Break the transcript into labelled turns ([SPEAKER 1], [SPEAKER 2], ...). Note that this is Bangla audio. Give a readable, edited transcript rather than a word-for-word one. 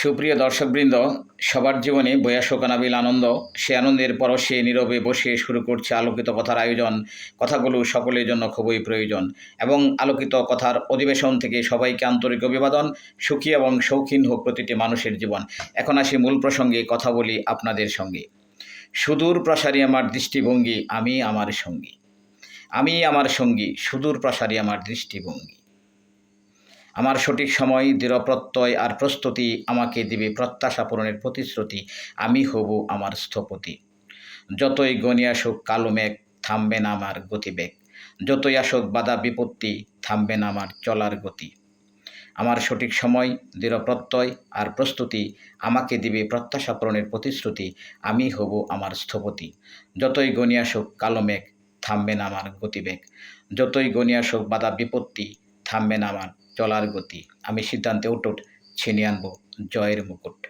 [SPEAKER 1] সুপ্রিয় দর্শকবৃন্দ, সবার জীবনে বয়ে আসুক অনাবিল আনন্দ। সে আনন্দের পরশে নীরবে বসে শুরু করছে আলোকিত কথার আয়োজন। কথাগুলো সকলের জন্য খুবই প্রয়োজন এবং আলোকিত কথার অধিবেশন থেকে সবাইকে আন্তরিক অভিবাদন। সুখী এবং শৌখিন হোক প্রতিটি মানুষের জীবন। এখন আসি মূল প্রসঙ্গে, কথা বলি আপনাদের সঙ্গে। সুদূর প্রসারী আমার দৃষ্টিভঙ্গি, আমি আমার সঙ্গী। আমি আমার সঙ্গী, সুদূর প্রসারী আমার দৃষ্টিভঙ্গি। আমার সঠিক সময়, দৃঢ় প্রত্যয় আর প্রস্তুতি আমাকে দিবে প্রত্যাশা পূরণের প্রতিশ্রুতি। আমি হব আমার স্থপতি। যতই গণি আসুক কালো মেঘ, থামবে না আমার গতিবেগ। যতই আসুক বাধা বিপত্তি, থামবে না আমার চলার গতি। আমার সঠিক সময়, দৃঢ় প্রত্যয় আর প্রস্তুতি আমাকে দিবে প্রত্যাশা পূরণের প্রতিশ্রুতি। আমি হব আমার স্থপতি। যতই গণি আসুক কালো মেঘ, থামবে না আমার গতিবেগ। যতই গণি আসুক বাধা বিপত্তি, থামবে না আমার চলার গতি। আমি সিদ্ধান্তে অটুট, ছিনিয়ে আনব জয়ের মুকুট।